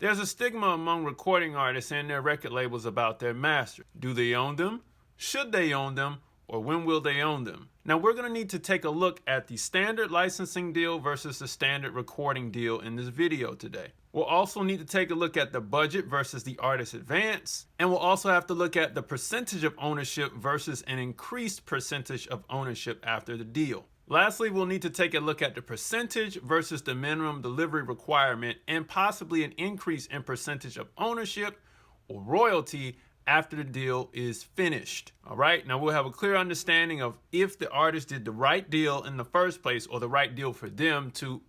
There's a stigma among recording artists and their record labels about their masters. Do they own them? Should they own them? Or when will they own them? Now we're going to need to take a look at the standard licensing deal versus the standard recording deal in this video today. We'll also need to take a look at the budget versus the artist advance, and we'll also have to look at the percentage of ownership versus an increased percentage of ownership after the deal. Lastly, we'll need to take a look at the percentage versus the minimum delivery requirement and possibly an increase in percentage of ownership or royalty after the deal is finished. All right, now we'll have a clear understanding of if the artist did the right deal in the first place or the right deal for them to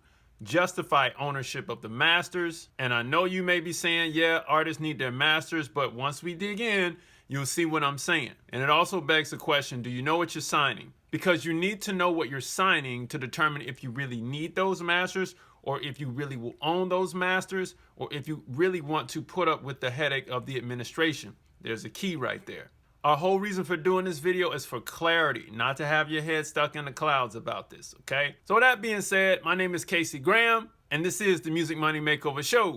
justify ownership of the masters. And I know you may be saying, yeah, artists need their masters, but once we dig in, you'll see what I'm saying. And it also begs the question, do you know what you're signing? Because you need to know what you're signing to determine if you really need those masters, or if you really will own those masters, or if you really want to put up with the headache of the administration. There's a key right there. Our whole reason for doing this video is for clarity, not to have your head stuck in the clouds about this, okay? So with that being said, my name is Casey Graham, and this is the Music Money Makeover Show.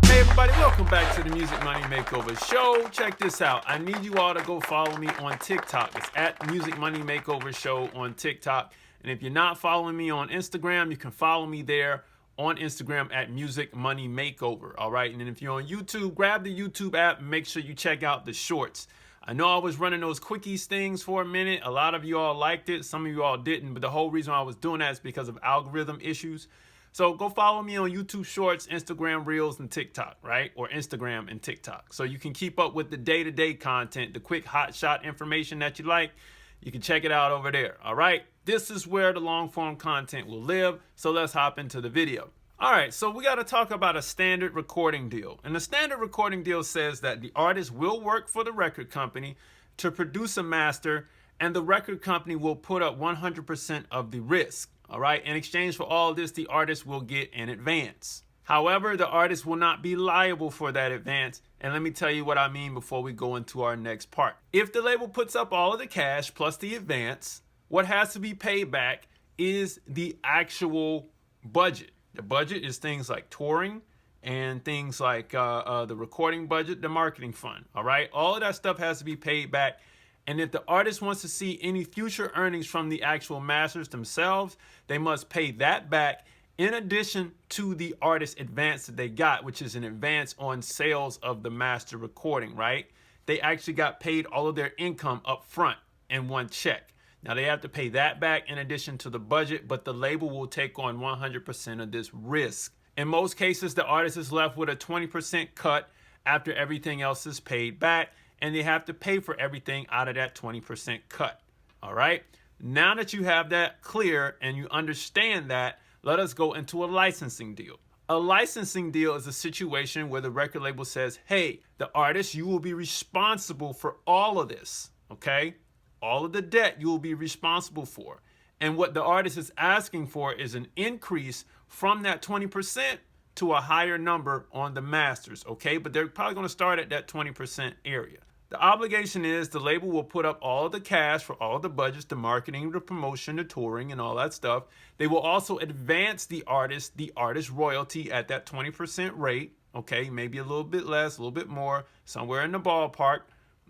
Hey everybody, welcome back to the Music Money Makeover Show. Check this out. I need you all to go follow me on TikTok. It's at Music Money Makeover Show on TikTok. And if you're not following me on Instagram, you can follow me there on Instagram at Music Money Makeover. All right. And then if you're on YouTube, grab the YouTube app and make sure you check out the shorts. I know I was running those quickies things for a minute. A lot of you all liked it. Some of you all didn't. But the whole reason I was doing that is because of algorithm issues. So go follow me on YouTube Shorts, Instagram Reels, and TikTok, right? Or Instagram and TikTok. So you can keep up with the day-to-day content, the quick hot shot information that you like. You can check it out over there, all right? This is where the long-form content will live, so let's hop into the video. All right, so we got to talk about a standard recording deal. And the standard recording deal says that the artist will work for the record company to produce a master, and the record company will put up 100% of the risk. All right, in exchange for all this, the artist will get an advance. However, the artist will not be liable for that advance. And let me tell you what I mean before we go into our next part. If the label puts up all of the cash plus the advance, what has to be paid back is the actual budget. The budget is things like touring and things like the recording budget, the marketing fund. All right, all of that stuff has to be paid back. And if the artist wants to see any future earnings from the actual masters themselves, they must pay that back in addition to the artist advance that they got, which is an advance on sales of the master recording, right? They actually got paid all of their income up front in one check. Now they have to pay that back in addition to the budget, but the label will take on 100% of this risk. In most cases, the artist is left with a 20% cut after everything else is paid back, and they have to pay for everything out of that 20% cut. All right. Now that you have that clear and you understand that, let us go into a licensing deal. A licensing deal is a situation where the record label says, hey, the artist, you will be responsible for all of this. Okay. All of the debt you will be responsible for. And what the artist is asking for is an increase from that 20% to a higher number on the masters. Okay. But they're probably going to start at that 20% area. The obligation is the label will put up all of the cash for all of the budgets, the marketing, the promotion, the touring, and all that stuff. They will also advance the artist royalty at that 20% rate. Okay, maybe a little bit less, a little bit more, somewhere in the ballpark.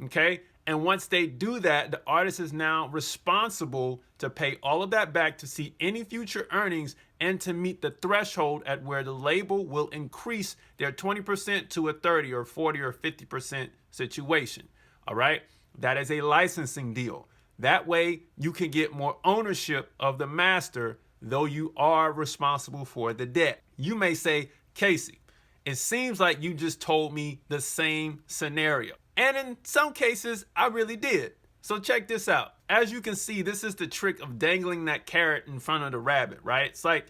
Okay, and once they do that, the artist is now responsible to pay all of that back to see any future earnings and to meet the threshold at where the label will increase their 20% to a 30 or 40 or 50% situation. All right. That is a licensing deal. That way you can get more ownership of the master, though you are responsible for the debt. You may say, Casey, it seems like you just told me the same scenario. And in some cases, I really did. So check this out. As you can see, this is the trick of dangling that carrot in front of the rabbit, right? It's like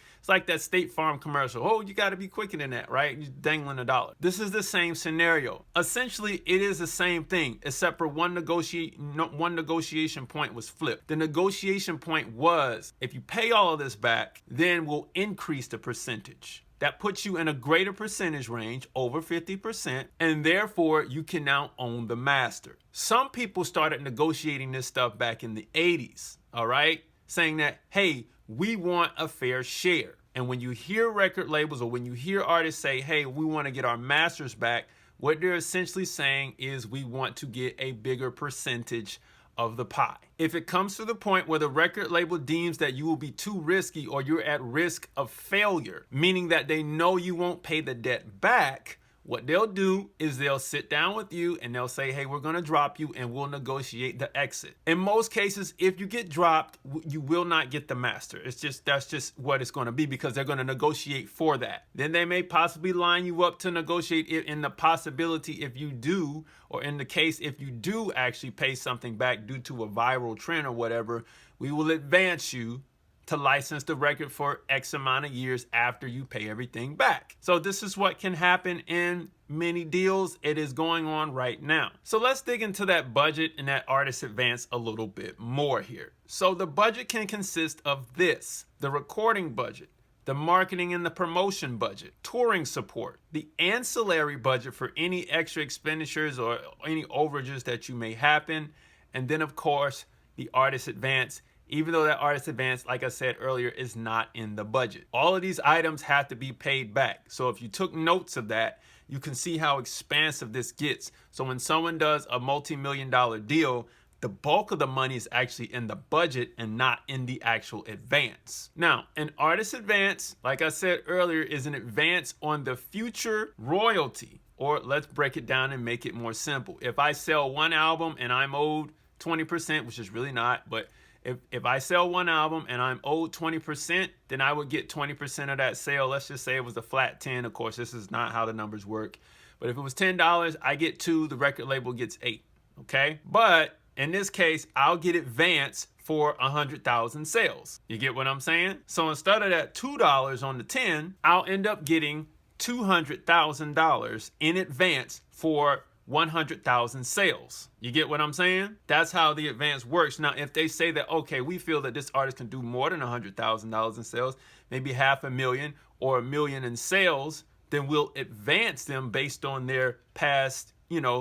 that State Farm commercial. Oh, you got to be quicker than that, right? You're dangling a dollar. This is the same scenario. Essentially, it is the same thing, except for one negotiation point was flipped. The negotiation point was, if you pay all of this back, then we'll increase the percentage. That puts you in a greater percentage range, over 50%, and therefore you can now own the master. Some people started negotiating this stuff back in the 80s, all right? Saying that, hey, we want a fair share. And when you hear record labels or when you hear artists say, hey, we want to get our masters back, what they're essentially saying is we want to get a bigger percentage of the pie. If it comes to the point where the record label deems that you will be too risky or you're at risk of failure, meaning that they know you won't pay the debt back, what they'll do is they'll sit down with you and they'll say, hey, we're going to drop you and we'll negotiate the exit. In most cases, if you get dropped, you will not get the master. That's just what it's going to be, because they're going to negotiate for that. Then they may possibly line you up to negotiate it in the possibility if you do, or in the case if you do actually pay something back due to a viral trend or whatever, we will advance you to license the record for X amount of years after you pay everything back. So this is what can happen in many deals. It is going on right now. So let's dig into that budget and that artist advance a little bit more here. So the budget can consist of this: the recording budget, the marketing and the promotion budget, touring support, the ancillary budget for any extra expenditures or any overages that you may happen, and then of course the artist advance, even though that artist advance, like I said earlier, is not in the budget. All of these items have to be paid back. So if you took notes of that, you can see how expansive this gets. So when someone does a multi-million-dollar deal, the bulk of the money is actually in the budget and not in the actual advance. Now, an artist advance, like I said earlier, is an advance on the future royalty. Or let's break it down and make it more simple. If I sell one album and I'm owed 20%, which is really not, but if I sell one album and I'm owed 20%, then I would get 20% of that sale. Let's just say it was a flat 10. Of course, this is not how the numbers work. But if it was $10, I get 2, the record label gets 8, okay? But in this case, I'll get advance for 100,000 sales. You get what I'm saying? So instead of that $2 on the 10, I'll end up getting $200,000 in advance for 100,000 sales. You get what I'm saying? That's how the advance works. Now, if they say that, okay, we feel that this artist can do more than $100,000 in sales, maybe $500,000 or $1 million in sales, then we'll advance them based on their past,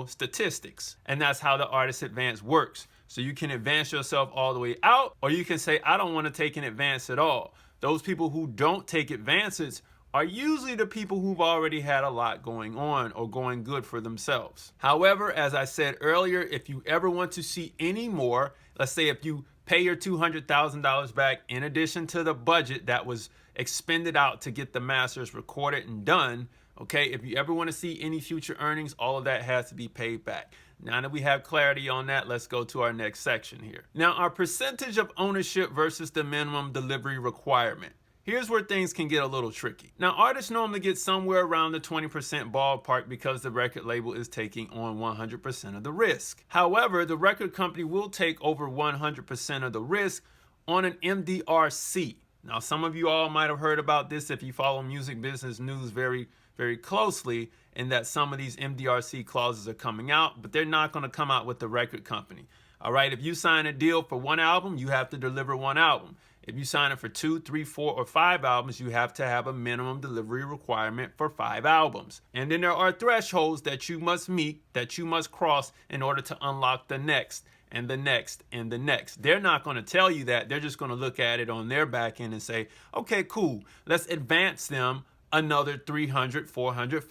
statistics. And that's how the artist advance works. So you can advance yourself all the way out, or you can say, I don't want to take an advance at all. Those people who don't take advances are usually the people who've already had a lot going on or going good for themselves. However, as I said earlier, if you ever want to see any more, let's say if you pay your $200,000 back in addition to the budget that was expended out to get the masters recorded and done, okay, if you ever want to see any future earnings, all of that has to be paid back. Now that we have clarity on that, let's go to our next section here. Now, our percentage of ownership versus the minimum delivery requirement. Here's where things can get a little tricky. Now, artists normally get somewhere around the 20% ballpark because the record label is taking on 100% of the risk. However, the record company will take over 100% of the risk on an MDRC. Now, some of you all might have heard about this if you follow music business news very, very closely, in that some of these MDRC clauses are coming out, but they're not going to come out with the record company. All right, if you sign a deal for one album, you have to deliver one album. If you sign it for 2, 3, 4, or 5 albums, you have to have a minimum delivery requirement for 5 albums. And then there are thresholds that you must meet, that you must cross in order to unlock the next and the next and the next. They're not going to tell you that. They're just going to look at it on their back end and say, okay, cool, let's advance them another $300,000, $400,000,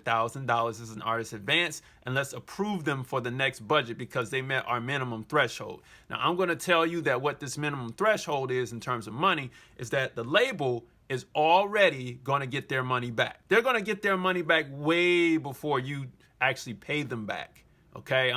$500,000 as an artist advance, and let's approve them for the next budget because they met our minimum threshold. Now, I'm going to tell you that what this minimum threshold is in terms of money is that the label is already going to get their money back. They're going to get their money back way before you actually pay them back. Okay,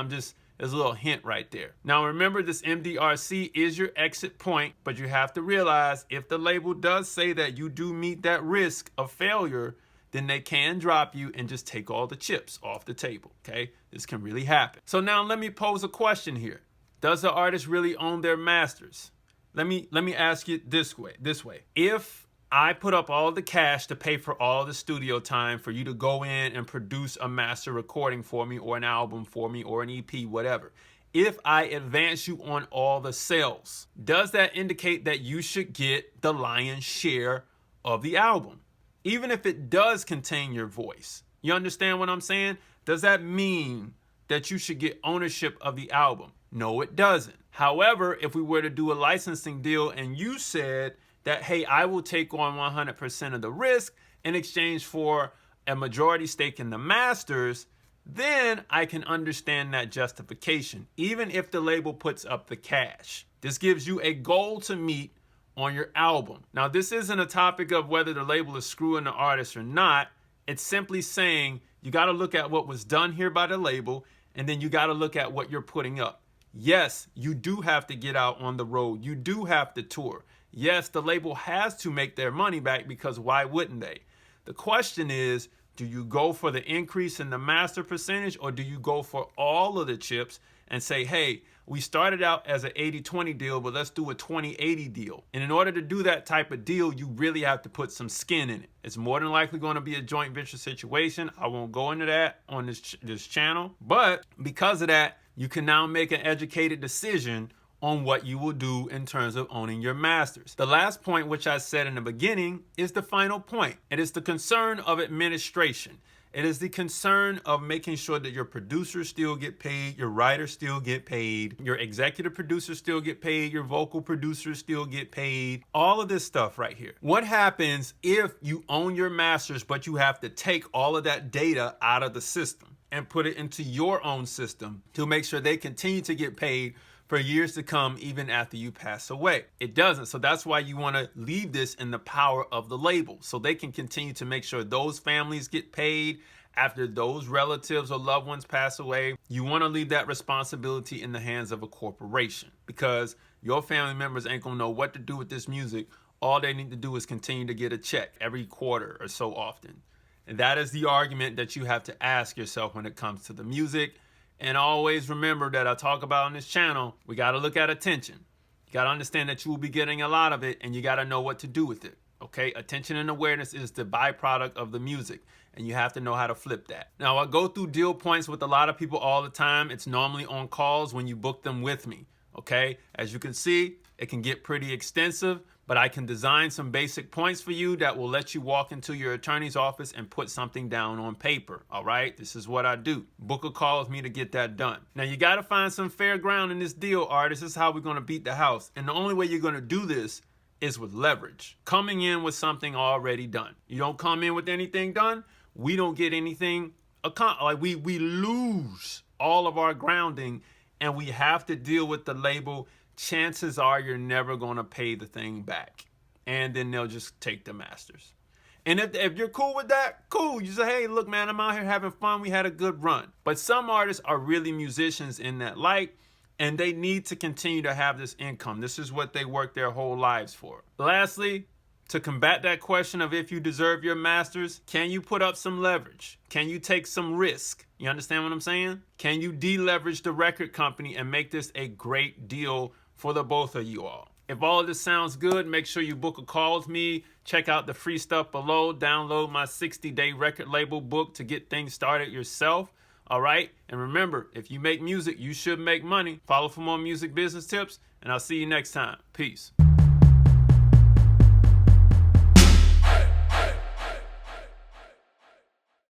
there's a little hint right there. Now remember, this MDRC is your exit point, but you have to realize if the label does say that you do meet that risk of failure, then they can drop you and just take all the chips off the table, okay? This can really happen. So now let me pose a question here. Does the artist really own their masters? Let me ask you this way. If I put up all the cash to pay for all the studio time for you to go in and produce a master recording for me, or an album for me, or an EP, whatever. If I advance you on all the sales, does that indicate that you should get the lion's share of the album? Even if it does contain your voice. You understand what I'm saying? Does that mean that you should get ownership of the album? No, it doesn't. However, if we were to do a licensing deal and you said that, hey, I will take on 100% of the risk in exchange for a majority stake in the masters, then I can understand that justification, even if the label puts up the cash. This gives you a goal to meet on your album. Now, this isn't a topic of whether the label is screwing the artist or not. It's simply saying you got to look at what was done here by the label, and then you got to look at what you're putting up. Yes, you do have to get out on the road. You do have to tour. Yes, the label has to make their money back, because why wouldn't they? The question is, do you go for the increase in the master percentage, or do you go for all of the chips and say, hey, we started out as an 80-20 deal, but let's do a 20-80 deal. And in order to do that type of deal, you really have to put some skin in it. It's more than likely going to be a joint venture situation. I won't go into that on this channel. But because of that, you can now make an educated decision on what you will do in terms of owning your masters. The last point, which I said in the beginning, is the final point. It is the concern of administration. It is the concern of making sure that your producers still get paid, your writers still get paid, your executive producers still get paid, your vocal producers still get paid, all of this stuff right here. What happens if you own your masters, but you have to take all of that data out of the system and put it into your own system to make sure they continue to get paid for years to come, even after you pass away? It doesn't. So that's why you want to leave this in the power of the label, so they can continue to make sure those families get paid after those relatives or loved ones pass away. You want to leave that responsibility in the hands of a corporation, because your family members ain't gonna know what to do with this music. All they need to do is continue to get a check every quarter or so often. And that is the argument that you have to ask yourself when it comes to the music. And always remember that I talk about on this channel, we got to look at attention. You got to understand that you will be getting a lot of it, and you got to know what to do with it. Okay? Attention and awareness is the byproduct of the music, and you have to know how to flip that. Now, I go through deal points with a lot of people all the time. It's normally on calls when you book them with me. Okay? As you can see, it can get pretty extensive, but I can design some basic points for you that will let you walk into your attorney's office and put something down on paper. All right? This is what I do. Book a call with me to get that done. Now, you got to find some fair ground in this deal, artists. This is how we're going to beat the house. And the only way you're going to do this is with leverage. Coming in with something already done. You don't come in with anything done, we don't get anything accomplished. Like we lose all of our grounding, and we have to deal with the label. Chances are you're never going to pay the thing back, and then they'll just take the masters. And if you're cool with that, cool. You say, hey, look, man, I'm out here having fun. We had a good run. But some artists are really musicians in that light, and they need to continue to have this income. This is what they work their whole lives for. Lastly, to combat that question of if you deserve your masters, can you put up some leverage? Can you take some risk? You understand what I'm saying? Can you deleverage the record company and make this a great deal for the both of you all? If all of this sounds good, make sure you book a call with me. Check out the free stuff below. Download my 60-day record label book to get things started yourself. All right? And remember, if you make music, you should make money. Follow for more music business tips, and I'll see you next time. Peace.